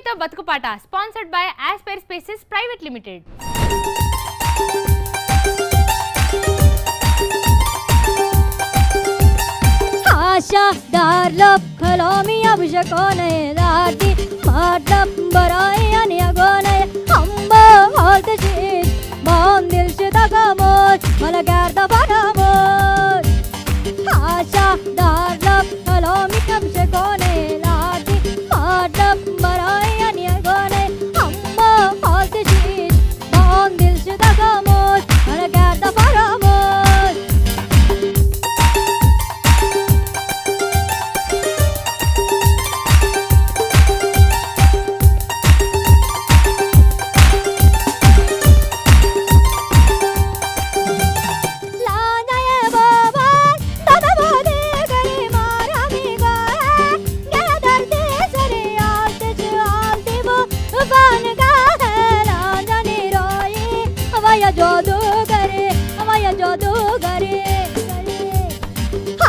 ప్రియతో బతుకుపాట sponsored by Aspire spaces private limited. आशा दारलब खलोमी अभिषेकोने दाटी मातलब बराई आणि अगोने अंबा होत शीत बाम दिल शितागमोत मला गर्दा बारामोत. आशा दारलब खलोमी अभिषेकोने दाटी मातलब बराई आणि अगोने अंबा होत शीत बाम दिल शितागमोत मला गर्दा बारामोत.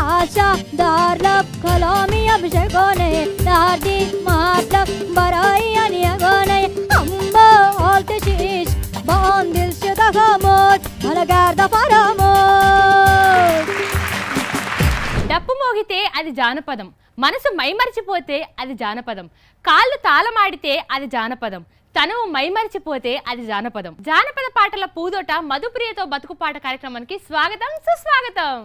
आशा दारलब खलोमी अभिषेकोने दाटी मातलब बराई आणि अगोने अंबा होत शीश बाम दिल शितागमोत मला गर्दा बारामोत. డప్పు మోగితే అది జానపదం, మనసు మైమరిచిపోతే అది జానపదం, కాళ్ళు తాళమాడితే అది జానపదం, తనువు మైమరిచిపోతే అది జానపదం. జానపద పాటల పూదోట మధుప్రియతో బతుకుపాట కార్యక్రమానికి స్వాగతం సుస్వాగతం.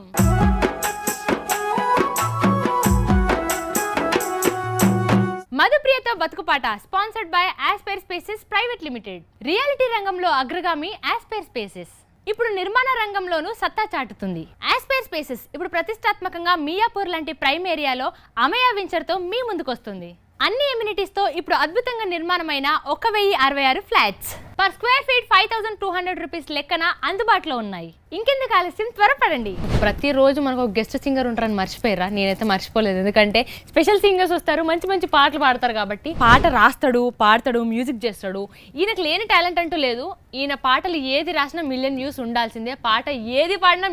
మధుప్రియతో బతుకుపాట sponsored by Aspire spaces private limited. Reality రంగంలో అగ్రగామి ఆస్పైర్ స్పేసెస్ ఇప్పుడు నిర్మాణ రంగంలోనూ సత్తా చాటుతుంది. ఆస్పైర్ స్పేసెస్ ఇప్పుడు ప్రతిష్టాత్మకంగా మియాపూర్ లాంటి ప్రైమ్ ఏరియాలో అమయ వెంచర్తో మీ ముందుకొస్తుంది. అన్ని ఎమ్యూనిటీస్ తో ఇప్పుడు అద్భుతంగా నిర్మాణమైన 1066 flats per square feet 5200 rupees లెక్కన అందుబాటులో ఉన్నాయి. ఇంకెందుకు ఆలస్యం, త్వరపడండి. ప్రతిరోజు మనకు ఒక గెస్ట్ సింగర్ ఉంటారని మర్చిపోయారా? నేనైతే మర్చిపోలేదు, ఎందుకంటే స్పెషల్ సింగర్స్ వస్తారు, మంచి మంచి పాటలు పాడతారు కాబట్టి. పాట రాస్తాడు, పాడతాడు, మ్యూజిక్ చేస్తాడు. ఈయనకు లేని టాలెంట్ అంటూ లేదు. ఈయన పాటలు ఏది రాసినా మిలియన్ వ్యూస్ ఉండాల్సిందే, పాట ఏది పాడినా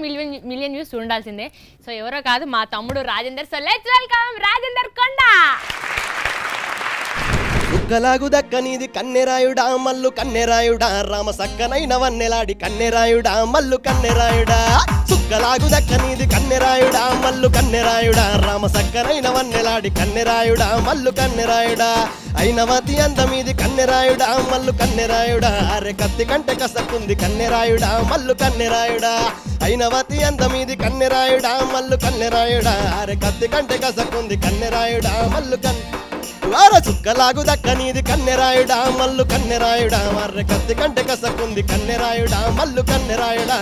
మిలియన్ వ్యూస్ ఉండాల్సిందే. సో ఎవరో కాదు, మా తమ్ముడు Rajender. So let's welcome Rajender కొండ. సుక్కలాగు దక్కనిది కన్నెరాయుడా మల్లు కన్నెరాయుడా రామ సక్కనైన వన్నెలాడి కన్నెరాయుడా మల్లు కన్నెరాయుడా. సుక్కలాగు దక్కనిది కన్నెరాయుడా మల్లు కన్నెరాయుడా రామ సక్కనైన వన్నెలాడి కన్నెరాయుడా మల్లు కన్నెరాయుడా. అయినవతి అందమీది కన్నెరాయుడా మల్లు కన్నెరాయుడా అరే కత్తి కంటే కసక్కుంది కన్నెరాయుడా మల్లు కన్నెరాయుడా. అయినవతి అందమీది కన్నెరాయుడా మల్లు కన్నెరాయుడా అరే కత్తి కంటే కసక్కుంది కన్నెరాయుడా మల్లు వార చుక్కలాగు దక్కనీది కన్నెరాయుడా మల్లు కన్నెరాయుడా మర్రె కత్తి కంటే కసక్కుంది కన్నెరాయుడా మల్లు కన్నెరాయుడా.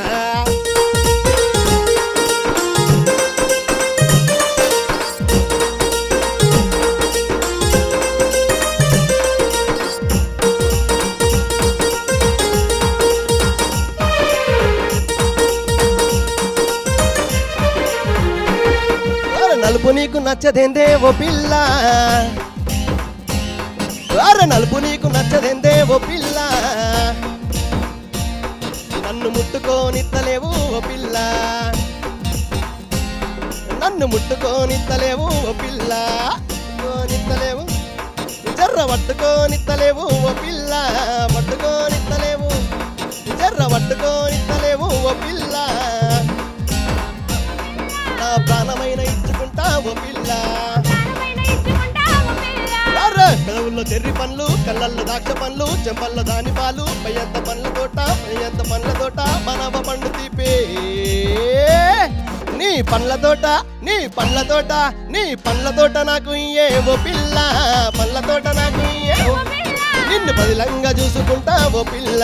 నలుపు నీకు నచ్చదేందే ఓ పిల్ల, అరే నలుపు నీకు నచ్చదేందే ఓ పిల్ల, నన్ను ముట్టుకోనిత్తలేవు ఓ పిల్ల, నన్ను ముట్టుకోనిత్తలేవు ఓ పిల్ల, నిత్తలేవు జర్ర పట్టుకోనిత్తలేవు ఓ పిల్ల, పట్టుకోనిత్తలేవు జర్ర పట్టుకోనిత్తలేవు ఓ పిల్ల, నా ప్రాణమైన ఇచ్చుకుంటా ఓ పిల్ల. కదవుల్లో చెర్రి పండ్లు, కళ్ళల్లో ద్రాక్ష పండ్లు, చెంపల్లో దాని పాలు, పయ్యంత పండ్ల తోట, పయ్యంత పండ్ల తోట, మనవ పండు తీపే నీ పండ్ల తోట, నీ పండ్ల తోట, నీ పండ్ల తోట నాకు ఇయ్యే ఓ పిల్ల, పండ్ల తోట నాకు ఇయ్యే నిన్ను పదిలంగా చూసుకుంటా ఓ పిల్ల,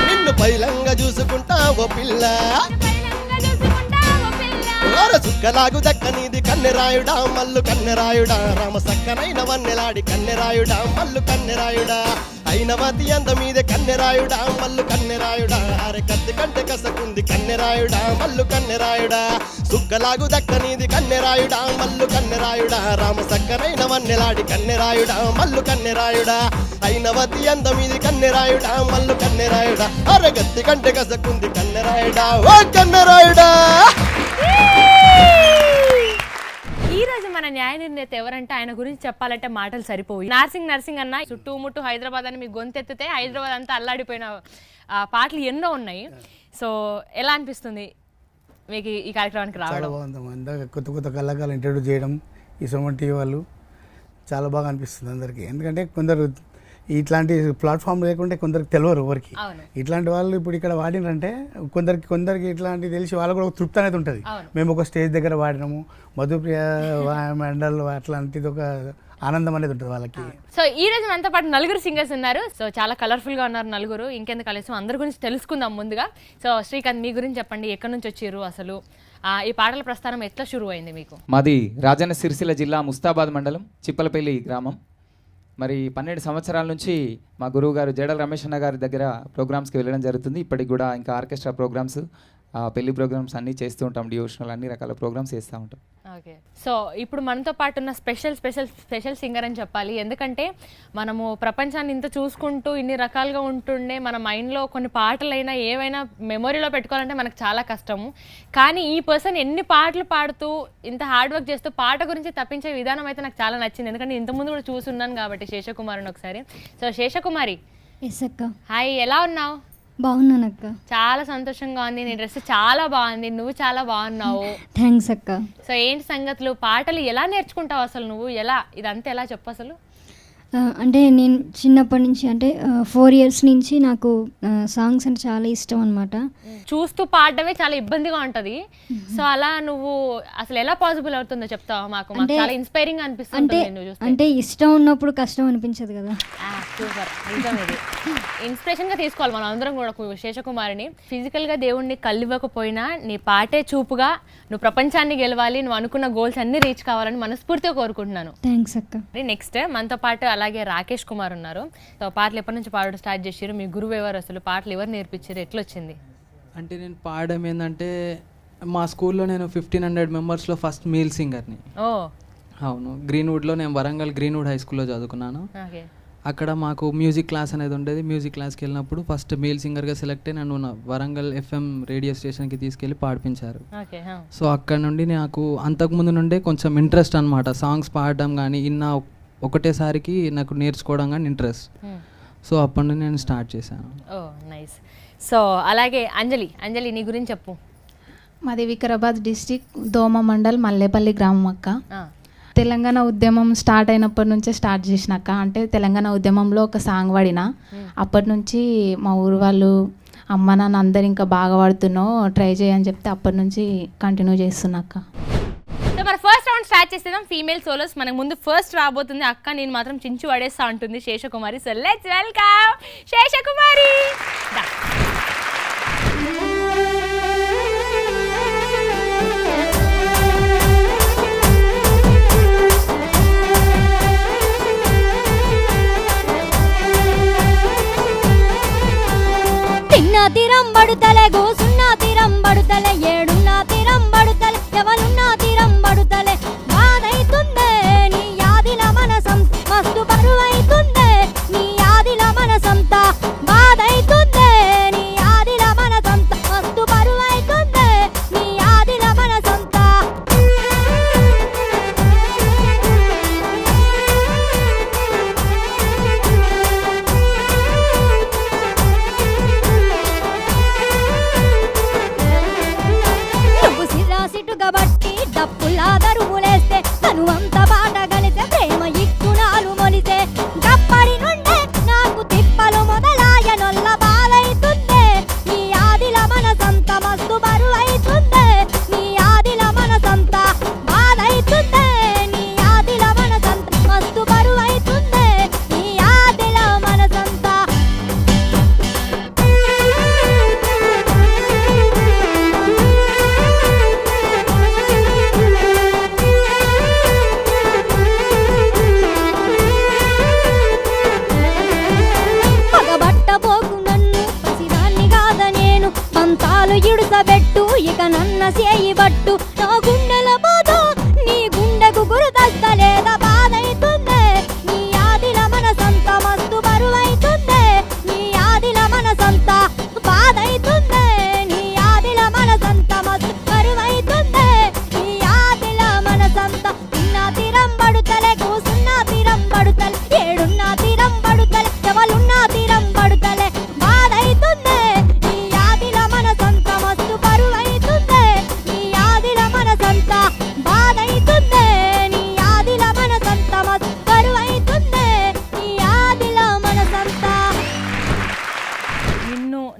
నిన్ను పదిలంగా చూసుకుంటా ఓ పిల్ల. చుక్కలాగు దక్కనిది కన్నెరాయుడా మల్లు కన్నెరాయుడా రామ సక్కనైన వన్నెలాడి కన్నెరాయుడా మల్లు కన్నెరాయుడా. అయినవతి అందమీదే కన్నెరాయుడా మల్లు కన్నెరాయుడా అరే కత్తి కంటే కసకుంది కన్నెరాయుడా మల్లు కన్నెరాయుడా. సుక్కలాగు దక్కనిది కన్నెరాయుడా మల్లు కన్నెరాయుడా రామ సక్కనైన వన్నెలాడి కన్నెరాయుడా మల్లు కన్నెరాయుడా. అయినవతి అందమీది కన్నెరాయుడా మల్లు కన్నెరాయుడా అరే కత్తి కంటే కసకుంది కన్నెరాయుడా ఓ కన్నెరాయుడా. ఈ రోజు మన న్యాయ నిర్ణేత ఎవరంటే ఆయన గురించి చెప్పాలంటే మాటలు సరిపోయి. నర్సింగ్ అన్న చుట్టుముట్టు హైదరాబాద్ అని మీకు గొంతెత్తితే హైదరాబాద్ అంతా అల్లాడిపోయిన పాటలు ఎన్నో ఉన్నాయి. సో ఎలా అనిపిస్తుంది మీకు ఈ కార్యక్రమానికి రావడం? బాగుంది. కొత్త కళాకారులు ఇంట్రడ్యూస్ చేయడం ఈ సుమన్ టీవీ వాళ్ళు చాలా బాగా అనిపిస్తుంది అందరికీ. ఎందుకంటే కొందరు ఇట్లాంటి ప్లాట్ఫామ్ లేకుంటే కొందరికి తెలియరు ఎవరికి. ఇట్లాంటి వాళ్ళు ఇప్పుడు ఇక్కడ వాడినంటే కొందరికి ఇట్లాంటివి తెలిసి వాళ్ళకు కూడా తృప్తి అనేది ఉంటుంది. మేము ఒక స్టేజ్ దగ్గర వాడినాము, మధుప్రియ మండల్ అట్లాంటిది ఒక ఆనందం అనేది ఉంటుంది వాళ్ళకి. సో ఈ రోజు మనతో పాటు నలుగురు సింగర్స్ ఉన్నారు. సో చాలా కలర్ఫుల్ గా ఉన్నారు నలుగురు. ఇంకెందుకు కలిసి అందరి గురించి తెలుసుకుందాం ముందుగా. సో శ్రీకాంత్, మీ గురించి చెప్పండి. ఎక్కడి నుంచి వచ్చారు అసలు? ఈ పాటల ప్రస్థానం ఎట్లా షురు అయింది మీకు? మాది రాజన్న సిరిసిల్ల జిల్లా ముస్తాబాద్ మండలం చిప్పలపల్లి గ్రామం. మరి 12 సంవత్సరాల నుంచి మా గురువు గారు జడల రమేష్ అన్న గారి దగ్గర ప్రోగ్రామ్స్కి వెళ్ళడం జరుగుతుంది. ఇప్పటికి కూడా ఇంకా ఆర్కెస్ట్రా ప్రోగ్రామ్స్, పెళ్లి ప్రోగ్రామ్స్ అన్నీ చేస్తూ ఉంటాం. డివోషనల్ అన్ని రకాల ప్రోగ్రామ్స్ చేస్తూ ఉంటాం. ఓకే. సో ఇప్పుడు మనతో పాటు ఉన్న స్పెషల్ సింగర్ అని చెప్పాలి. ఎందుకంటే మనము ప్రపంచాన్ని ఇంత చూసుకుంటూ ఇన్ని రకాలుగా ఉంటుండే మన మైండ్లో కొన్ని పాటలైనా ఏవైనా మెమొరీలో పెట్టుకోవాలంటే మనకు చాలా కష్టము. కానీ ఈ పర్సన్ ఎన్ని పాటలు పాడుతూ ఇంత హార్డ్ వర్క్ చేస్తూ పాట గురించి తప్పించే విధానం అయితే నాకు చాలా నచ్చింది. ఎందుకంటే ఇంతకుముందు కూడా చూసున్నాను కాబట్టి శేషకుమారిని ఒకసారి. సో శేషకుమారి, హాయ్, ఎలా ఉన్నావు? బాగున్నాను అక్క. చాలా సంతోషంగా ఉంది. నీ డ్రెస్ చాలా బాగుంది, నువ్వు చాలా బాగున్నావు. థ్యాంక్స్ అక్క. సో ఏంటి సంగతులు? పాటలు ఎలా నేర్చుకుంటావు అసలు నువ్వు? ఇదంతా ఎలా చెప్పు అసలు? అంటే నేను చిన్నప్పటి నుంచి అంటే 4 years నుంచి నాకు సాంగ్స్ అంటే చాలా ఇష్టం అనమాట. చూస్తూ పాడడమే చాలా ఇబ్బందిగా ఉంటది. సో అలా నువ్వు అసలు ఎలా పాసిబుల్ అవుతుందో చెప్తావా మాకు? చాలా ఇన్స్పైరింగ్ అనిపిస్తుంది. అంటే ఇష్టం ఉన్నప్పుడు కష్టం అనిపించదు కదా. సూపర్, నిజం. ఇది ఇన్స్పిరేషన్ గా తీసుకోవాలి మనం అందరం కూడా శేషకుమారిని. ఫిజికల్ గా దేవుణ్ణి కళ్ళివ్వకపోయినా నీ పాటే చూపుగా నువ్వు ప్రపంచాన్ని గెలవాలి, నువ్వు అనుకున్న గోల్స్ అన్ని రీచ్ కావాలని మనస్ఫూర్తిగా కోరుకుంటున్నాను. థ్యాంక్స్ అక్క. నెక్స్ట్ మనతో పాటు అలాగే రాకేష్ కుమార్ ఉన్నారు. సో పాటలు ఎప్పటి నుంచి పాడడం స్టార్ట్ చేశారు? మీ గురువు ఎవరు అసలు? పాటలు ఎవరు నేర్పించారు? ఎట్లా వచ్చింది? అంటే నేను పాడడం ఏంటంటే మా స్కూల్లో నేను 1500 మెంబర్స్లో ఫస్ట్ మేల్ సింగర్ని. ఓ అవును, గ్రీన్వుడ్లో. నేను వరంగల్ గ్రీన్వుడ్ హై స్కూల్లో చదువుకున్నాను. అక్కడ మాకు మ్యూజిక్ క్లాస్ అనేది ఉండేది. మ్యూజిక్ క్లాస్కి వెళ్ళినప్పుడు ఫస్ట్ మేల్ సింగర్గా సెలెక్ట్ అయ్యి నన్ను వరంగల్ FM రేడియో స్టేషన్కి తీసుకెళ్ళి పాడిపించారు. సో అక్కడ నుండి నాకు అంతకుముందు నుండే కొంచెం ఇంట్రెస్ట్ అనమాట. సాంగ్స్ పాడడం కానీ ఒకటేసారికి నాకు నేర్చుకోవడం కానీ ఇంట్రెస్ట్. సో అప్పటి నుండి నేను స్టార్ట్ చేశాను. ఓ నైస్. సో అలాగే అంజలి నీ గురించి చెప్పు. మాది వికారాబాద్ డిస్టిక్ దోమ మండల్ మల్లేపల్లి గ్రామం అక్క. తెలంగాణ ఉద్యమం స్టార్ట్ అయినప్పటి నుంచే స్టార్ట్ చేసినాక. అంటే తెలంగాణ ఉద్యమంలో ఒక సాంగ్ పాడిన అప్పటి నుంచి మా ఊరు వాళ్ళు అమ్మ నాన్న అందరు ఇంకా బాగా పాడుతున్నావు, ట్రై చేయని చెప్తే అప్పటి నుంచి కంటిన్యూ చేస్తున్నాక. సో మరి ఫస్ట్ రౌండ్ స్టార్ట్ చేసేద్దాం. ఫీమేల్ సోలోస్ మనకు ముందు ఫస్ట్ రాబోతుంది. అక్క నేను మాత్రం చించు పడేస్తా ఉంటుంది Seshakumari. So let's welcome Seshakumari. తీరం బడుతలే గోసున్నా తీరం బడుతలే ఏడున్నా తీరం బడుతలే ఎవలున్నా తీరం బడుతలే బాధైతుందే నీ యాదిల మనసం మస్తు బరువైతుందే నీ యాదిల మనసంతా బాధైతుందే నీ యాదిల మనసంతా మస్తు బరువైతుందే నీ యాదిల మనసంతా. సిటుగబట్టి డప్పులా దరువులేస్తే తను అంత బాట గలితే ప్రేమ ఇక్కునాలు మొలితే గప్పడి నుండే నాకు తిప్పలు మొదలాయ నొల్ల బాలైతుందే నీ ఆదిల మనసంత మస్తు బరువైతుందే నీ ఆదిల మనసంత బాలైతుందే నీ ఆదిల మనసంత మస్తు బరువైతుందే నీ ఆదిల మనసంత. పగబట్టబోకు నన్ను పసిదాన్ని కాద నేను పంతాలు ఇడుసబెట్టు ఇక నన్న చేయి బట్టు నా గుండెల బాధ నీ గుండెకు గురుదస్తలేద బాధైతుందే నీ ఆదిల మనసంత మస్తు బరువైతుందే నీ ఆదిల మనసంత బాధైతుందే నీ ఆదిల మనసంత మస్తు బరువైతుందే నీ ఆదిల మనసంత. నిన్న తీర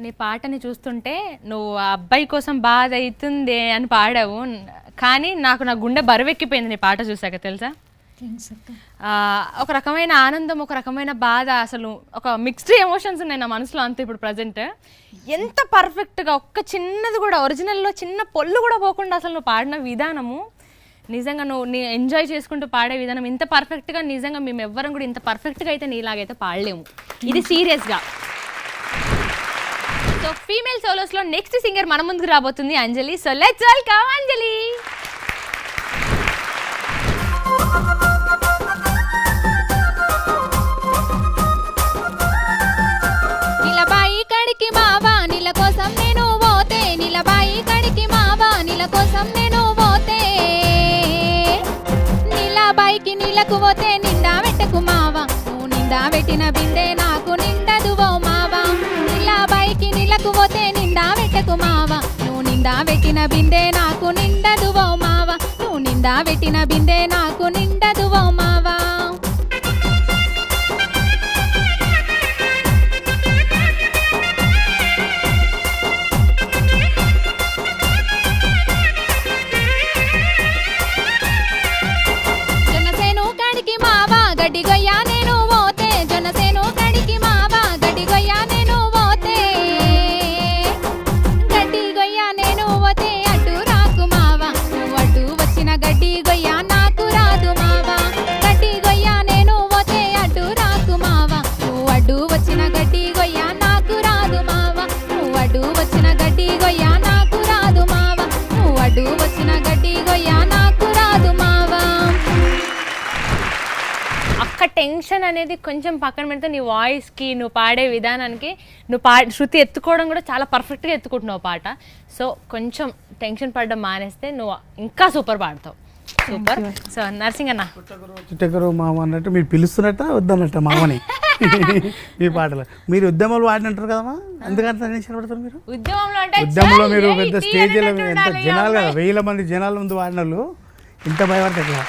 నీ పాటని చూస్తుంటే నువ్వు ఆ అబ్బాయి కోసం బాధ అవుతుంది అని పాడావు, కానీ నాకు నా గుండె బరువెక్కిపోయింది నీ పాట చూసాక, తెలుసా? ఒక రకమైన ఆనందం, ఒక రకమైన బాధ, అసలు ఒక మిక్స్డ్ ఎమోషన్స్ ఉన్నాయి నా మనసులో అంతా ఇప్పుడు ప్రజెంట్. ఎంత పర్ఫెక్ట్గా ఒక్క చిన్నది కూడా ఒరిజినల్లో చిన్న పొల్లు కూడా పోకుండా అసలు నువ్వు పాడిన విధానము నిజంగా నువ్వు నీ ఎంజాయ్ చేసుకుంటూ పాడే విధానం ఇంత పర్ఫెక్ట్గా, నిజంగా మేము ఎవ్వరం కూడా ఇంత పర్ఫెక్ట్గా అయితే నీలాగైతే పాడలేము, ఇది సీరియస్గా. సో ఫీమేల్ సోలోస్లో నెక్స్ట్ సింగర్ మన ముందుకు రాబోతుంది అంజలి. సో లెట్స్ వెల్కమ్ అంజలి. నిలబాయి కడికి మావా నీళ్ళ కోసం నేను పోతే, నిలబాయి కడికి మావా నీళ్ళ కోసం నేను పోతే, నిలబాయికి నీళ్ళకు పోతే నిండా పెట్టకు మావా, నువ్వు నిండా పెట్టిన బిందె నాకు నిండదు ఓ మావా. నిలబాయికి నీళ్ళకు పోతే నిండా పెట్టకు మావా, నువ్వు నిండా పెట్టిన బిందె నాకు నిండదు ఓ మావా, నువ్వు నిండా పెట్టిన బిందె నాకు నిండదు ఓ మావా. గడ్డి గొయ్యా నేను పోతే, జొన్నసేను కడికి మావా గడ్డి గొయ్యా నేను పోతే, గడ్డి గొయ్యా నేను పోతే అడ్డు రాకు మావా, నువ్వు అడ్డు వచ్చిన గడ్డి గొయ్యా నాకు రాదు మావా. గడ్డి గొయ్యా నేను పోతే అడ్డు రాకు మావా, నువ్వు అడ్డు వచ్చిన గడ్డి గొయ్యా నాకు రాదు మావా, నువ్వు అడ్డు వచ్చిన గడ్డి గొయ్యా నాకు రాదు మావా, నువ్వు అడ్డు వచ్చిన గడ్డి గొయ్యా నాకు రాదు మావా. ఒక్క టెన్షన్ అనేది కొంచెం పక్కన పెడితే నీ వాయిస్కి, నువ్వు పాడే విధానానికి, నువ్వు శృతి ఎత్తుకోవడం కూడా చాలా పర్ఫెక్ట్గా ఎత్తుకుంటున్నావు పాట. సో కొంచెం టెన్షన్ పడడం మానేస్తే నువ్వు ఇంకా సూపర్ పాడతావు. సూపర్. సో నర్సింగ్ అన్న, చిట్టకరు మామ అన్నట్టు మీరు పిలుస్తున్నట్ట వద్దన్నట్ట మామని మీ పాటలు మీరు ఉద్యమాలు వాడినంటారు కదమ్మా, అందుకని టెన్షన్ పడతారు మీరు. ఉద్యమంలో మీరు పెద్ద స్టేజ్లో ఎంత జనాలు కదా, 1000 మంది జనాల ముందు వాడిన వాళ్ళు ఇంత భయపడతారు.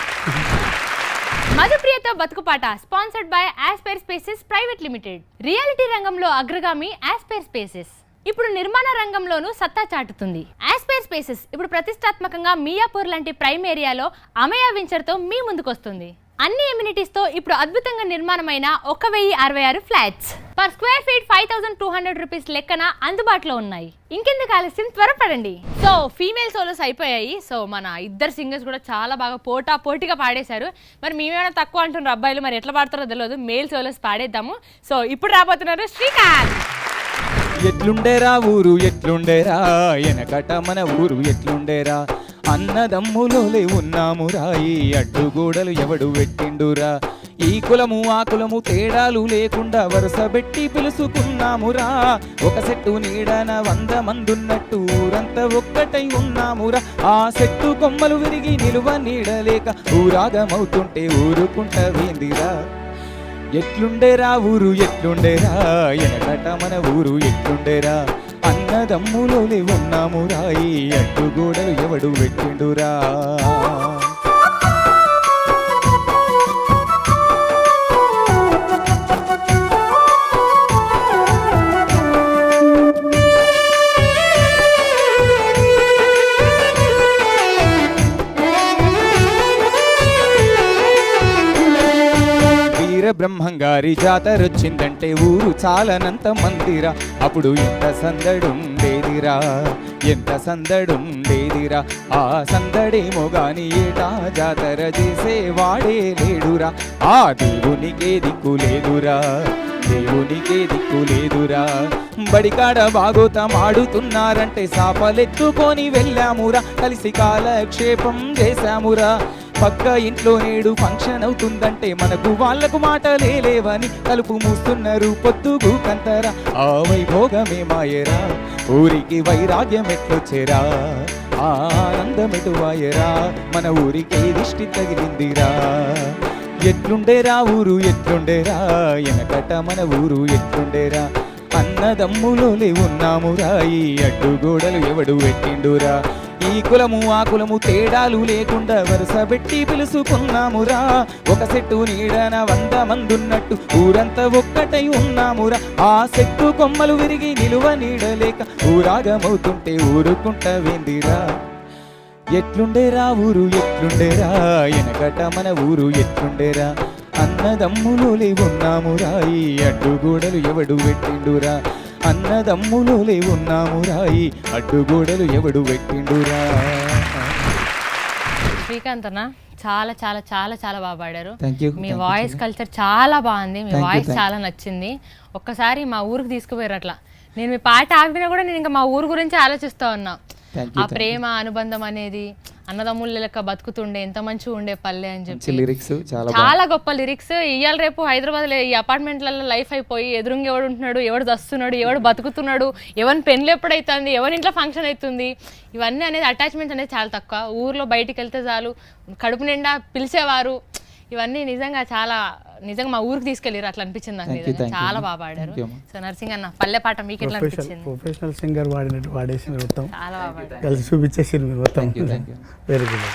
మధుప్రియతో బతుకుపాట sponsored by Aspire spaces private limited. Reality రంగంలో అగ్రగామి ఆస్పైర్ స్పేసెస్ ఇప్పుడు నిర్మాణ రంగంలోనూ సత్తా చాటుతుంది. ఆస్పైర్ స్పేసెస్ ఇప్పుడు ప్రతిష్టాత్మకంగా మియాపూర్ లాంటి ప్రైమ్ ఏరియాలో అమయ వెంచర్తో మీ ముందుకొస్తుంది. అన్ని ఎమ్యూనిటీస్ తో ఇప్పుడు అద్భుతంగా నిర్మాణమైన 1066 flats per square feet 5200 rupees లెక్కన అందుబాటులో ఉన్నాయి. ఇంకెందుకు ఆలస్యం, త్వరపడండి. సో ఫీమేల్ సోలోస్ అయిపోయాయి. సో మన ఇద్దరు సింగర్స్ కూడా చాలా బాగా పోటీగా పాడేశారు. మరి మేమేమైనా తక్కువ అంటున్నారు అబ్బాయిలు, మరి ఎట్లా పాడతారో తెలియదు. Male solos పాడేద్దాము. సో ఇప్పుడు రాబోతున్నారు శ్రీకాంత్. ఎట్లుండేరా ఊరు ఎట్లుండేరా, ఎనకట మన ఊరు ఎట్లుండేరా, అన్నదమ్ములోలే ఉన్నామురా, ఈ అడ్డుగోడలు ఎవడు పెట్టిండురా, ఈ కులము ఆ కులము తేడాలు లేకుండా వరుస పెట్టి పిలుసుకున్నామురా, ఒక సెట్టు నీడన 100 మందున్నట్టు ఊరంతా ఒక్కటై ఉన్నామురా, ఆ సెట్టు కొమ్మలు విరిగి నిలువ నీడలేక ఊరాగమవుతుంటే ఊరుకుంటవేందిరా, ఎట్లుండేరా ఊరు ఎట్లుండేరా, ఎనకట మన ఊరు ఎట్లుండేరా, అన్నదమ్ములోనే ఉన్నామురా, ఈ అడ్డుగోడలు ఎవడు పెట్టిండురా. బ్రహ్మంగారి జాతరొచ్చిందంటే ఊరు చాలనంత మందిరా, అప్పుడు ఎంత సందడుండేదిరా, ఎంత సందడుండేదిరా, ఆ సందడేమో గాని ఏటా జాతర చేసేవాడే లేడురా, ఆ దేవునికే దిక్కు లేదురా, దేవునికే దిక్కు లేదురా, బడికాడ బాగోతం ఆడుతున్నారంటే సాపలెత్తుకొని వెళ్ళామురా, కలిసి కాలక్షేపం చేశామురా, పక్క ఇంట్లో నేడు ఫంక్షన్ అవుతుందంటే మనకు వాళ్లకు మాటలే లేవని తలుపు మూస్తున్నారు పొద్దుగు కంతరా, ఆ వైభోగమే మాయరా, ఊరికి వైరాగ్యం ఎట్లొచ్చేరా, ఆనందమెటు వాయరా, మన ఊరికి దిష్టి తగిలిందిరా, ఎట్లుండేరా ఊరు ఎట్లుండేరా, ఎనకట మన ఊరు ఎట్లుండేరా, అన్నదమ్ములోలే ఉన్నామురా, ఈ అడ్డుగోడలు ఎవడు పెట్టిండురా, ఈ కులము ఆ కులము తేడాలు లేకుండా వరుస పెట్టి పిలుసుకున్నామురా ఒక చెట్టు నీడన 100 మందున్నట్టు ఊరంతా ఒక్కటై ఉన్నామురా ఆ చెట్టు కొమ్మలు విరిగి నిలువ నీడలేక ఊరాగమవుతుంటే ఊరుకుంటా వెందిరా ఎట్లుండేరా ఊరు ఎట్లుండేరా ఎనకట మన ఊరు ఎట్లుండేరా అన్నదమ్ములోలే ఉన్నామురా ఈ అడ్డుగోడలు ఎవడు పెట్టిండురా అన్నదమ్ములోలే ఉన్నామురా ఈ అడ్డుగోడలు ఎవడు పెట్టిండురా. శ్రీకాంత్ అన్న చాలా చాలా చాలా చాలా బాగా పాడారు. మీ you, వాయిస్ కల్చర్ చాలా బాగుంది, మీ వాయిస్ చాలా నచ్చింది. ఒక్కసారి మా ఊరికి తీసుకుపోయారు. అట్లా నేను మీ పాట ఆపినా కూడా నేను ఇంకా మా ఊరు గురించి ఆలోచిస్తూ ఉన్నా. ఆ ప్రేమ అనుబంధం అనేది అన్నదమ్ముల లెక్క బతుకుతుండే ఎంత మంచిగా ఉండే పల్లె అని చెప్పి లిరిక్స్ చాలా గొప్ప లిరిక్స్. ఇవాళ రేపు హైదరాబాద్ ఈ అపార్ట్మెంట్లలో లైఫ్ అయిపోయి ఎదురుంగా ఎవడు ఉంటున్నాడు, ఎవడు దస్తున్నాడు, ఎవడు బతుకుతున్నాడు, ఎవరి పెళ్ళి ఎప్పుడైతుంది, ఎవరి ఇంట్లో ఫంక్షన్ అవుతుంది, ఇవన్నీ అనేది అటాచ్మెంట్స్ అనేది చాలా తక్కువ. ఊర్లో బయటికి వెళ్తే చాలు కడుపు నిండా పిలిచేవారు. ఇవన్నీ నిజంగా మా ఊరికి తీసుకెళ్ళారు. అట్లా అనిపించింది నాకు. నిజంగా చాలా బాగా పాడారు. సో నర్సింగ్ అన్న పల్లె పాట మీకు ఎట్లా అనిపించింది? ప్రొఫెషనల్ సింగర్ వాడినట్టు వాడేసి మొత్తం చాలా బాగా పాడారు. కలిసి చూపించేసి మొత్తం వెరీ గుడ్.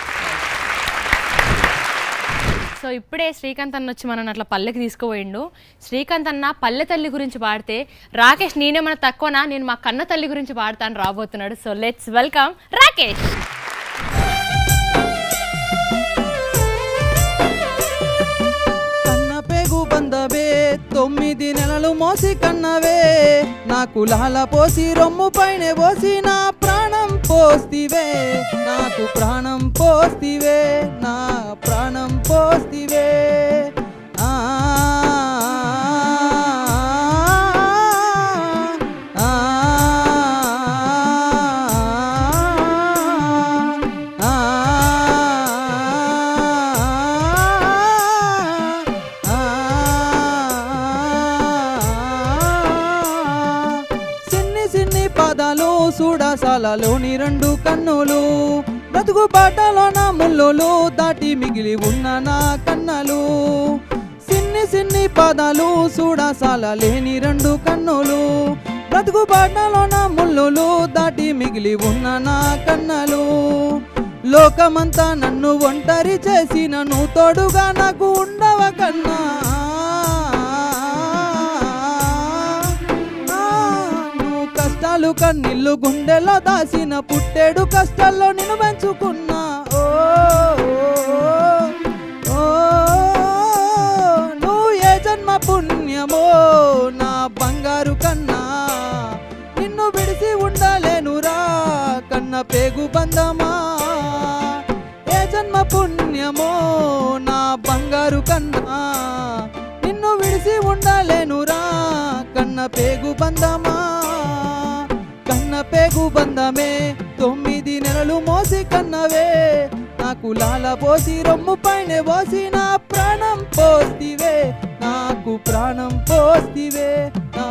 సో ఇప్పుడే శ్రీకాంత్ అన్న వచ్చి మనం అట్లా పల్లెకి తీసుకుపోయిండు. శ్రీకాంత్ అన్న పల్లె తల్లి గురించి పాడితే రాకేష్ నేనేమన్నా తక్కువనా, నేను మా కన్న తల్లి గురించి పాడతాను రాబోతున్నాడు. So let's welcome Rakesh. బందవే 9 నెలలు మోసి కన్నవే నాకు లాల పోసి రొమ్ము పైన పోసి నా ప్రాణం పోస్తివే నాకు ప్రాణం పోస్తివే నా ప్రాణం పోస్తివే ఆ చూడసాలలోని 2 కన్నులు బ్రతుకు బాటలో నా ముళ్ళులు దాటి మిగిలి ఉన్న నా కన్నలు సిన్ని పాదాలు చూడసాలలేని 2 కన్నులు బ్రతుకు బాటలో నా ముళ్ళులు దాటి మిగిలి ఉన్న నా కన్నలు లోకమంతా నన్ను ఒంటరి చేసి నన్ను తోడుగా నాకు ఉండవ కన్నా కష్టాలు కన్నీళ్ళు గుండెలో దాసిన పుట్టేడు కష్టాల్లో నిన్ను పెంచుకున్నా ఓ నువ్వు ఏ జన్మ పుణ్యమో నా బంగారు కన్నా నిన్ను విడిసి ఉండలేనురా కన్న పేగు బంధమా ఏ జన్మ పుణ్యమో నా బంగారు కన్నా నిన్ను విడిసి ఉండలేనురా కన్న పేగు బంధమా కన్న పేగు బంధమే 9 నెలలు మోసి కన్నవే నాకు లాల పోసి రొమ్ము పైన పోసి నా ప్రాణం పోస్తివే నాకు ప్రాణం పోస్తివే నా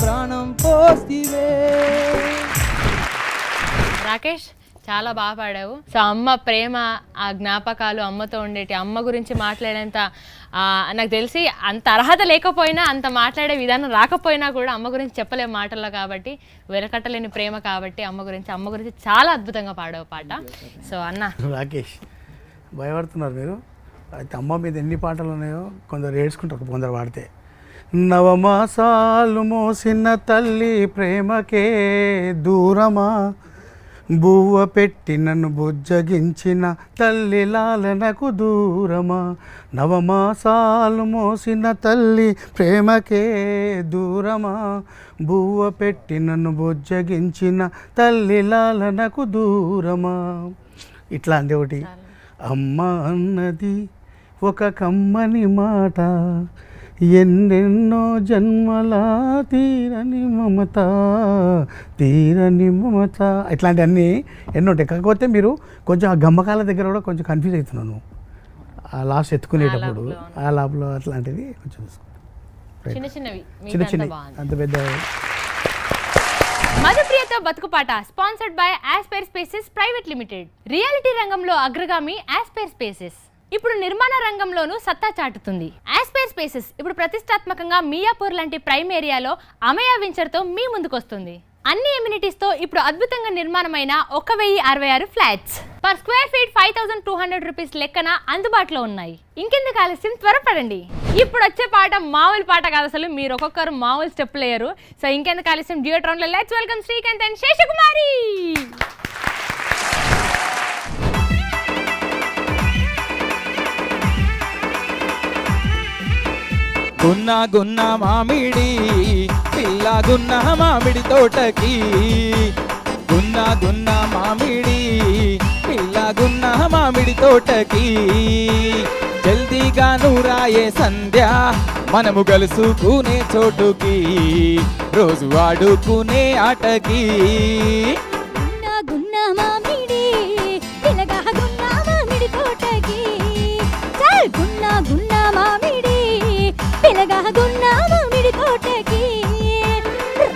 ప్రాణం పోస్తివే. రాకేష్ చాలా బాగా పాడావు. సో అమ్మ ప్రేమ, ఆ జ్ఞాపకాలు, అమ్మతో ఉండేటి, అమ్మ గురించి మాట్లాడేంత నాకు తెలిసి అంత అర్హత లేకపోయినా, అంత మాట్లాడే విధానం రాకపోయినా కూడా అమ్మ గురించి చెప్పలేము మాటల్లో, కాబట్టి వెలకట్టలేని ప్రేమ కాబట్టి అమ్మ గురించి చాలా అద్భుతంగా పాడావు పాట. సో అన్న రాకేష్ భయపడుతున్నారు మీరు. అయితే అమ్మ మీద ఎన్ని పాటలు ఉన్నాయో కొందరు ఏడ్చుకుంటారు, కొందరు పాడితే. నవమాసాలు మోసిన తల్లి ప్రేమకే దూరమా, బువ్వ పెట్టి నన్ను బుజ్జగించిన తల్లి లాలనకు దూరమా, నవమాసాలు మోసిన తల్లి ప్రేమకే దూరమా, బువ్వ పెట్టి నన్ను బుజ్జగించిన తల్లి లాలనకు దూరమా. ఇట్లాంటి ఒకటి. అమ్మ అన్నది ఒక కమ్మని మాట, ఎన్నెన్నో జన్మల తీరని మమత, తీరని మమత. ఇట్లాంటివన్నీ ఎన్నో ఉంటాయి. కాకపోతే మీరు కొంచెం ఆ గమ్మకాల దగ్గర కూడా కొంచెం కన్ఫ్యూజ్ అవుతున్నాను. ఆ లాస్ట్ ఎత్తుకునేటప్పుడు ఆ లాభలో అట్లాంటిది కొంచెం చిన్న అంత పెద్ద. మధుప్రియతో బతుకుపాట sponsored by Aspire spaces private limited. Reality రంగంలో అగ్రగామి ఆస్పైర్ స్పేసెస్ ఇప్పుడు నిర్మాణ రంగంలోనూ సత్తా చాటుతుంది. ఆస్పైర్ స్పేసెస్ ఇప్పుడు ప్రతిష్టాత్మకంగా మియాపూర్ లాంటి ప్రైమ్ ఏరియాలో అమయ వెంచర్తో మీ ముందుకు వస్తుంది. అన్ని ఎమ్యూనిటీస్ తో ఇప్పుడు అద్భుతంగా నిర్మాణమైన 1066 flats per square feet 5200 rupees లెక్కన అందుబాటులో ఉన్నాయి. ఇంకెందుకు ఆలస్యం, త్వరపడండి. ఇప్పుడు వచ్చే పాట మామూలు పాట కాదు, అసలు మీరు ఒక్కొక్కరు మామూలు స్టెప్ లేయరు. సో ఇంకెందుకు ఆలస్యం, జియోట్రాన్ లో let's welcome Srikanth and Seshakumari. గున్న గున్న మామిడి పిల్ల గున్న మామిడి తోటకి, గున్న గున్న మామిడి పిల్ల గున్న మామిడి తోటకి, జల్దీగా నూరాయే సంధ్య మనము కలుసుకునే చోటుకి, రోజు ఆడుకునే ఆటకి. గున్న మామిడి పిల్లగా గున్న మామిడి తోటకి, చల్ గున్న గున్న మామిడి పిల్లగా గున్న మామిడి తోటకి,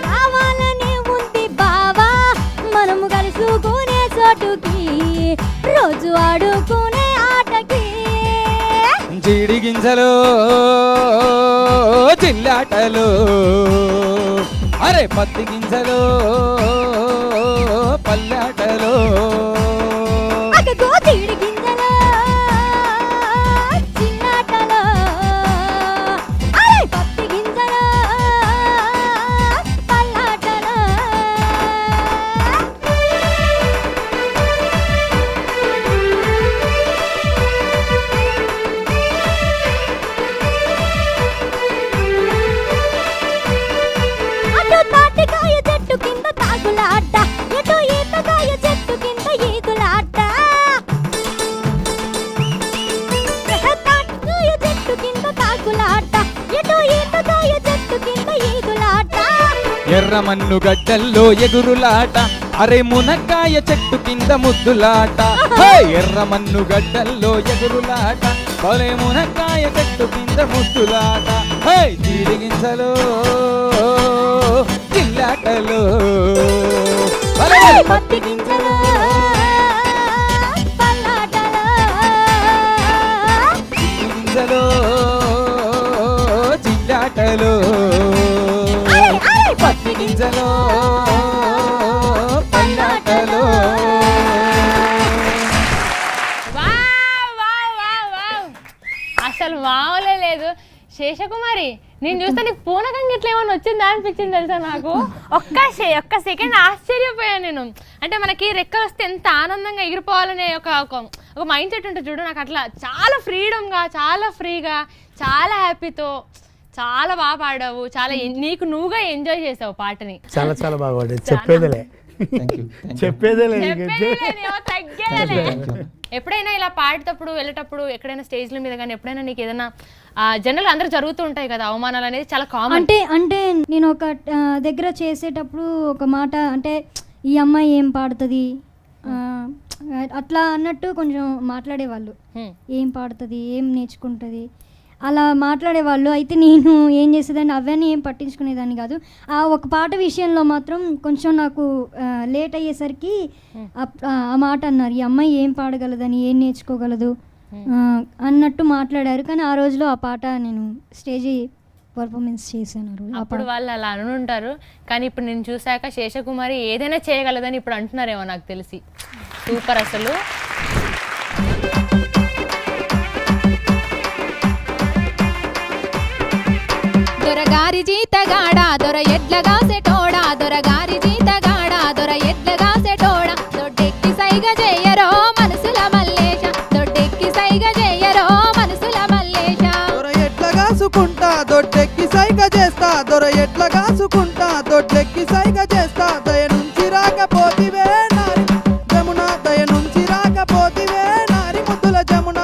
రావాలనే ఉంది బావా మనము కలుసుకునే చోటుకి, రోజు ఆడుకునే ఆటకి. జీడి గింజలో చిల్లాటలో, అరే పత్తి గింజలో పల్లాటలో, అగగో జీడి గింజలో చిన్నాటలో, అరే పత్తి గింజలో పల్లాటలో. అటు తాటికాయ చెట్టు కింద తాగులాట, ఎటు ఈతకాయ చెట్టు కింద ఈదులాట, తాటికాయ చెట్టు కింద తాగులాట, ఎటు ఈతకాయ చెట్టు కింద ఈదులాట. ఎర్రమన్ను గడ్డల్లో ఎగురులాట, అరే మునక్కాయ చెట్టు కింద ముద్దులాట, హే! ఎర్రమన్ను గడ్డల్లో ఎగురులాట, అరే మునక్కాయ చెట్టు కింద ముద్దులాట, హే! జీడి గింజలో చిల్లాటలో, అరే! పత్తి గింజలో పల్లాటలో, జీడి గింజలో చిల్లాటలో, పత్తి గింజలో పల్లాటలో. అసలు మామూలే లేదు. శేషకుమారి, నేను చూస్తే నీకు పూనకం గిట్ల ఏమన్నా వచ్చిందా అనిపించింది తెలుసా నాకు. ఒక్క సెకండ్ ఆశ్చర్యపోయాను నేను. అంటే మనకి రెక్కలు వస్తే ఎంత ఆనందంగా ఎగిరిపోవాలనే ఒక మైండ్ సెట్ ఉంటుంది చూడు, నాకు అట్లా చాలా ఫ్రీడమ్గా, చాలా ఫ్రీగా, చాలా హ్యాపీతో చాలా బాగా పాడావు. చాలా నీకు నువ్వుగా ఎంజాయ్ చేసావు పాటని. చాలా చాలా బాగా పాడారు. చెప్పేదేలే చెప్పేదేలే ఎప్పుడైనా ఇలా పాడేటప్పుడు వెళ్ళేటప్పుడు ఎక్కడైనా స్టేజ్ల మీద కానీ ఎప్పుడైనా నీకు ఏదైనా జనరల్ అందరూ జరుగుతూ ఉంటాయి కదా, అవమానాలు అనేది చాలా కామన్. అంటే నేను ఒక దగ్గర చేసేటప్పుడు ఒక మాట, అంటే ఈ అమ్మాయి ఏం పాడుతుంది అట్లా అన్నట్టు కొంచెం మాట్లాడేవాళ్ళు, ఏం పాడుతుంది, ఏం నేర్చుకుంటుంది అలా మాట్లాడేవాళ్ళు. అయితే నేను ఏం చేసేదాన్ని, అవన్నీ ఏం పట్టించుకునేదాన్ని కాదు. ఆ ఒక పాట విషయంలో మాత్రం కొంచెం నాకు లేట్ అయ్యేసరికి ఆ మాట అన్నారు, ఈ అమ్మాయి ఏం పాడగలదని, ఏం నేర్చుకోగలదు అన్నట్టు మాట్లాడారు. కానీ ఆ రోజులో ఆ పాట నేను స్టేజ్ పర్ఫార్మెన్స్ చేశాను. అప్పుడు వాళ్ళు అలా అనుంటారు, కానీ ఇప్పుడు నేను చూశాక శేషకుమారి ఏదైనా చేయగలదని ఇప్పుడు అంటున్నారేమో నాకు తెలిసి. సూపర్ అసలు. దొరగారి జీతగాడా దొర ఎడ్లగా సెటోడా, దొరగారి జీతగాడా దొర ఎడ్లగా సెటోడా, దొడ్డెక్కి సైగ చేయరో మనసుల మల్లేశ, దొడ్డెక్కి సైగ చేయరో మనసుల మల్లేశ. దొర ఎట్ల కాసుకుంటా దొడ్డెక్కి సైగ చేస్తా, దొర ఎట్ల కాసుకుంటా దొడ్డెక్కి సైగ చేస్తా, దయ నుంచి రాకపోతివే నారి జమున, దయ నుంచి రాకపోతివే నారి ముద్దుల జమున.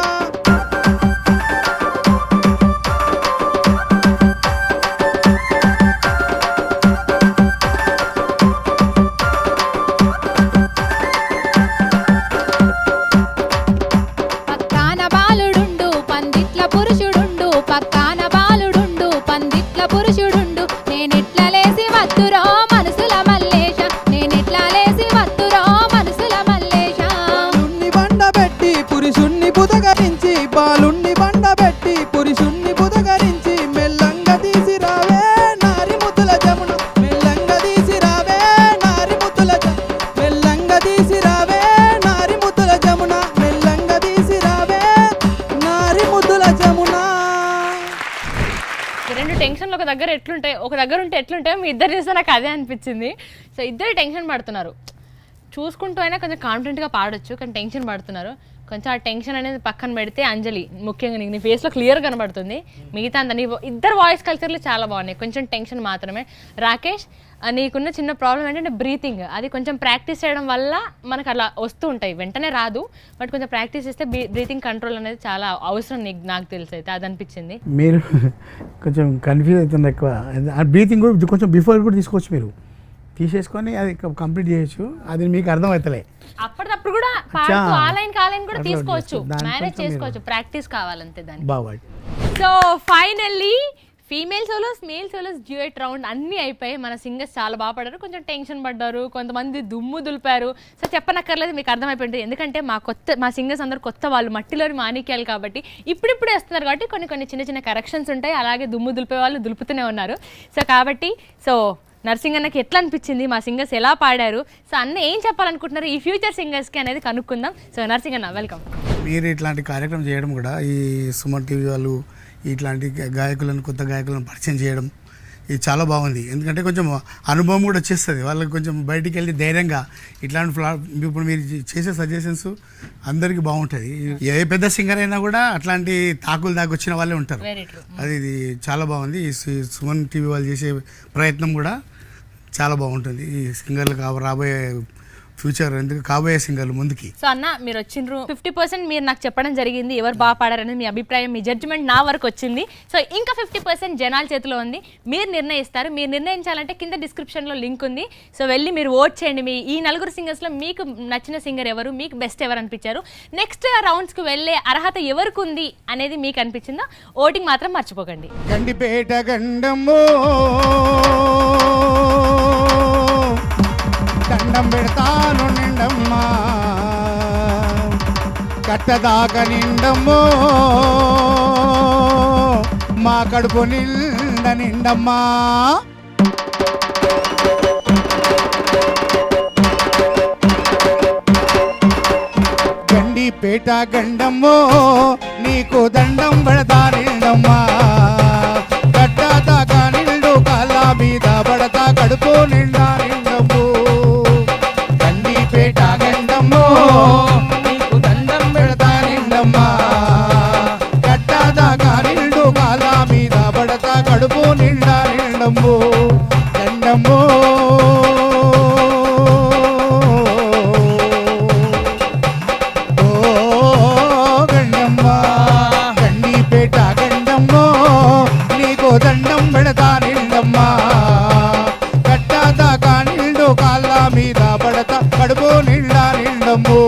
పక్కాన బాలుడుండు పందిట్ల పురుషుడుండు, పక్కాన బాలుడుండు పందిట్ల పురుషుడుండు, నేనెట్లా లేసి వత్తురో మనసుల మల్లేశ, నేనెట్లా లేసి వత్తురో మనసుల మల్లేశ. బాలుణ్ణి బండబెట్టి పురుషుణ్ణి బుదగరించి, బాలుణ్ణి బండబెట్టి పురుషుణ్ణి బుదగరించి, మెల్లంగా తీసిరావే నారి ముద్దుల జమున, మెల్లంగా తీసిరావే ఒక దగ్గర ఉంటే ఎట్లుంటే మీ ఇద్దరు చూస్తే నాకు అదే అనిపించింది. సో ఇద్దరు టెన్షన్ పడుతున్నారు, చూసుకుంటూ అయినా కొంచెం కాన్ఫిడెంట్గా పాడొచ్చు, కానీ టెన్షన్ పడుతున్నారు. కొంచెం ఆ టెన్షన్ అనేది పక్కన పెడితే అంజలి ముఖ్యంగా నీ ఫేస్లో క్లియర్ కనబడుతుంది. మిగతా అంతా నీ ఇద్దరు వాయిస్ కల్చర్లు చాలా బాగున్నాయి, కొంచెం టెన్షన్ మాత్రమే. రాకేష్ నీకున్న చిన్న ప్రాబ్లం ఏంటంటే బ్రీతింగ్, అది కొంచెం ప్రాక్టీస్ చేయడం వల్ల మనకు అలా వస్తూ ఉంటాయి, వెంటనే రాదు, బట్ కొంచెం ప్రాక్టీస్ చేస్తే బ్రీతింగ్ కంట్రోల్ అనేది చాలా అవసరం నాకు తెలిసి అయితే అది అనిపించింది. మీరు కొంచెం కన్ఫ్యూజ్ అవుతుంది ఎక్కువ, బ్రీతింగ్ కూడా కొంచెం బిఫోర్ కూడా తీసుకోవచ్చు, మీరు తీసేసుకొని అది కంప్లీట్ చేయొచ్చు, అది మీకు అర్థమవుతలే. అప్పటికప్పుడు కూడా ఆన్లైన్ కూడా తీసుకోవచ్చు, మేనేజ్ చేసుకోవచ్చు, ప్రాక్టీస్ కావాలంతే దానికి. బాగా. So finally female solos, male solos, duet round అన్నీ అయిపోయి మన సింగర్స్ చాలా బాగా పడ్డారు, కొంచెం టెన్షన్ పడ్డారు, కొంతమంది దుమ్ము దులిపారు. సో చెప్పనక్కర్లేదు, మీకు అర్థమైపోయింది. ఎందుకంటే మా సింగర్స్ అందరూ కొత్త వాళ్ళు, మట్టిలోని మాణిక్యాలు కాబట్టి ఇప్పుడిప్పుడే వస్తున్నారు కాబట్టి కొన్ని చిన్న చిన్న కరెక్షన్స్ ఉంటాయి, అలాగే దుమ్ము దులిపే వాళ్ళు దులుపుతూనే ఉన్నారు. సో కాబట్టి నర్సింగ్ అన్నకి ఎట్లా అనిపించింది, మా సింగర్స్ ఎలా పాడారు, సో అన్న ఏం చెప్పాలనుకుంటున్నారు ఈ ఫ్యూచర్ సింగర్స్కి అనేది కనుక్కుందాం. సో నర్సింగ్ అన్న వెల్కమ్. మీరు ఇట్లాంటి కార్యక్రమం చేయడం కూడా, ఈ సుమన్ టీవీ వాళ్ళు ఇట్లాంటి గాయకులను, కొత్త గాయకులను పరిచయం చేయడం, ఇది చాలా బాగుంది. ఎందుకంటే కొంచెం అనుభవం కూడా వచ్చేస్తుంది వాళ్ళకి, కొంచెం బయటికి వెళ్ళి ధైర్యంగా ఇట్లాంటి ఇప్పుడు మీరు చేసే సజెషన్స్ అందరికీ బాగుంటుంది. ఏ పెద్ద సింగర్ అయినా కూడా అట్లాంటి తాకులు దాకా వచ్చిన వాళ్ళే ఉంటారు. అది ఇది చాలా బాగుంది. ఈ సుమన్ టీవీ వాళ్ళు చేసే ప్రయత్నం కూడా చాలా బాగుంటుంది. ఈ సింగర్లు రాబోయే ఫ్యూచర్, ఎందుకు కాబోయే సింగర్లు ముందుకి. సో అన్న మీరు వచ్చిండ్రు, 50% మీరు నాకు చెప్పడం జరిగింది ఎవరు బాగా పాడారనేది మీ అభిప్రాయం, మీ జడ్జిమెంట్ నా వరకు వచ్చింది. సో ఇంకా 50% జనాల చేతిలో ఉంది, మీరు నిర్ణయిస్తారు. మీరు నిర్ణయించాలంటే కింద డిస్క్రిప్షన్లో లింక్ ఉంది, సో వెళ్ళి మీరు ఓట్ చేయండి. మీ ఈ 4 సింగర్స్లో మీకు నచ్చిన సింగర్ ఎవరు, మీకు బెస్ట్ ఎవరు అనిపించారు, నెక్స్ట్ రౌండ్స్కి వెళ్ళే అర్హత ఎవరికి ఉంది అనేది మీకు అనిపించిందో ఓటింగ్ మాత్రం మర్చిపోకండి. గండిపేట గండమ్మో దండం పెడతాను నిండమ్మా, కట్టదాకా నిండమ్మో మా కడుపు నిండమ్మా. గండిపేట గండమ్మో నీకు దండం పెడతా నిండమ్మా, కట్టదాకా నిండు కాళ్ళ మీద పడతా కడుపు నిండా నిండమ్మో. గండిపేట గండమ్మో నీకు దండం పెడతా నిండమ్మా, కట్టదాకా నిండు కాళ్ళ మీద పడతా కడుపు నిండా నిండమ్మో. గండమ్మో దండం పెడతా నిండమ్మా, కట్టదాకా నిండు కాళ్ళ మీద పడతా కడుపు నిండా నిండమ్మో.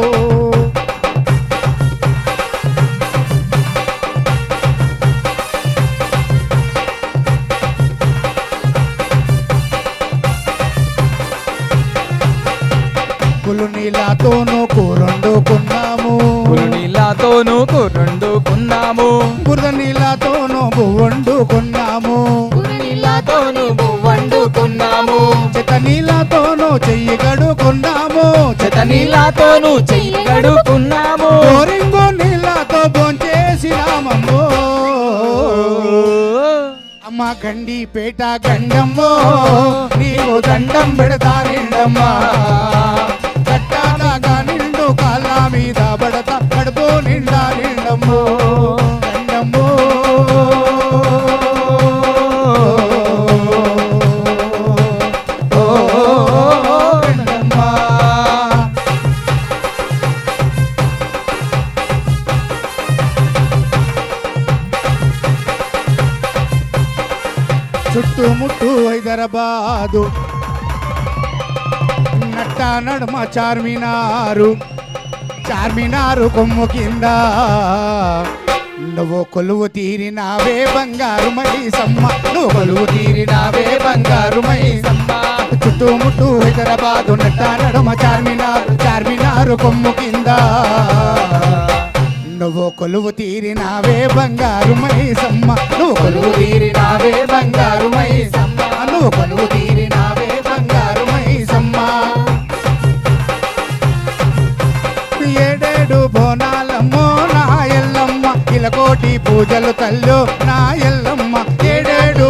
కులు నీళ్ళతోనూ కూరొండుకున్నాము, బురద నీళ్ళతోనూ వండుకున్నాము, చెత్త నీళ్ళతోనూ చెయ్యి గడుకున్నాము, బోరింగు నీళ్ళతో భోంచేసినామమ్మో. అమ్మ గండిపేట గండమ్మో నీకు దండం పెడతా నిండమ్మా, కట్టదాకా నిండు కాళ్ళ మీద పడతా కడుపు నిండా నిండమ్మో. గండమ్మో చుట్టుముట్టు హైదరాబాదు, నట్ట నడుమ చార్మినారు కొమ్ము కింద నువ్వు కొలువు తీరినావే బంగారు మైసమ్మ, నువ్వు కొలువు తీరినావే బంగారు మైసమ్మ. చుట్టుముట్టు హైదరాబాదు, నట్ట నడుమ చార్మినారు కొమ్ము కింద నువ్వు కొలువు తీరినావే బంగారు మైసమ్మ, నువ్వు కొలువు తీరినావే బంగారు మైసమ్మ, నువ్వు కొలువు తీరినావే బంగారు మైసమ్మ. ఏడేడు బోనాలమ్మో నా ఎల్లమ్మ, ఇలకోటి పూజలు తల్లు నా ఎల్లమ్మ, ఏడేడు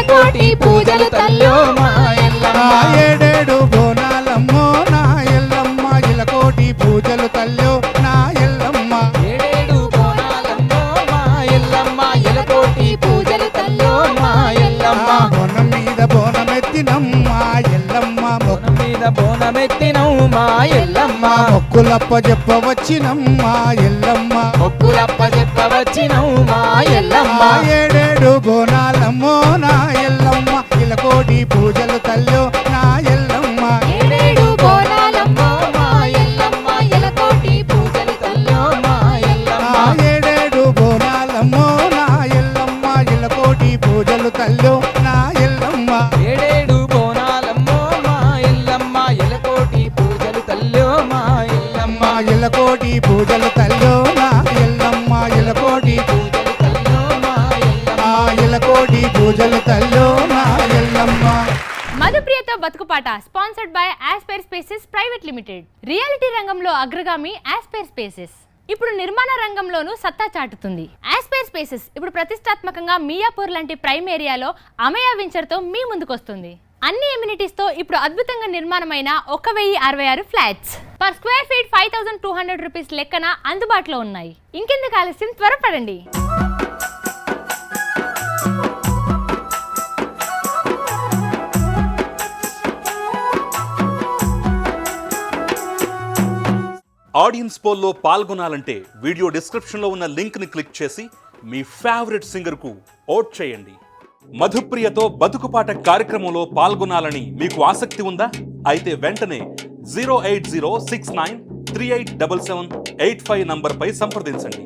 ఎలకోటి పూజలు తల్లో మా ఎల్లమ్మ. ఏడేడు బోనాలమ్మో నా ఎల్లమ్మ ఇలకోటి పూజలు తల్లో నా ఎల్లమ్మ. ఏడేడు బోనాలమ్మో మా ఎల్లమ్మ ఎలకోటి పూజలు తల్లో మా ఎల్లమ్మ. బోనం మీద బోనమెత్తినమ్మా ఎల్లమ్మ బోనం మీద బోనమెత్తినవు మా ఎల్లమ్మ. మొక్కులప్ప చెప్పవచ్చినమ్మా ఎల్లమ్మ. మొక్కులప్ప చెప్పవచ్చినవు మా ఎల్లమ్మ. ఏడేడు బోనాలమ్మో నా ఎల్లమ్మ ఇలకోటి పూజలు తల్లో నా ఎల్లమ్మ. ఏడేడు బోనాలమ్మో మా ఎల్లమ్మ ఎలకోటి పూజలు తల్లో మా ఎల్లమ్మ. ఏడేడు బోనాలమ్మో నా ఎల్లమ్మ ఇలకోటి పూజలు తల్లో నా ఎల్లమ్మ. ఏడేడు బోనాలమ్మో మా ఎల్లమ్మ ఎలకోటి పూజలు తల్లో మా ఎల్లమ్మ. ఇలకోటి పూజలు తల్లో నా ఎల్లమ్మ ఇలకోటి పూజలు తల్లో మా ఎల్లమ్మ. ఇలకోటి పూజలు తల్లో నా ఎల్లమ్మ. మధుప్రియతో బతుకుపాట sponsored by Aspire spaces private limited. Reality రంగంలో అగ్రగామి ఆస్పైర్ స్పేసెస్ ఇప్పుడు నిర్మాణ రంగంలోనూ సత్తా చాటుతుంది. ఆస్పైర్ స్పేసెస్ ఇప్పుడు ప్రతిష్టాత్మకంగా మియాపూర్ లాంటి ప్రైమ్ ఏరియాలో అమయ వెంచర్తో మీ ముందుకొస్తుంది. అన్ని ఎమ్యూనిటీస్ తో ఇప్పుడు అద్భుతంగా నిర్మాణమైన 1066 flats per square feet 5200 rupees లెక్కన అందుబాటులో ఉన్నాయి. ఇంకెందుకు ఆలస్యం, త్వరపడండి. ఆడియన్స్ పోల్లో పాల్గొనాలంటే వీడియో డిస్క్రిప్షన్లో ఉన్న లింక్ని క్లిక్ చేసి మీ ఫేవరెట్ సింగర్కు ఓట్ చేయండి. మధుప్రియతో బతుకుపాట కార్యక్రమంలో పాల్గొనాలని మీకు ఆసక్తి ఉందా? అయితే వెంటనే 08069387785 నంబర్పై సంప్రదించండి.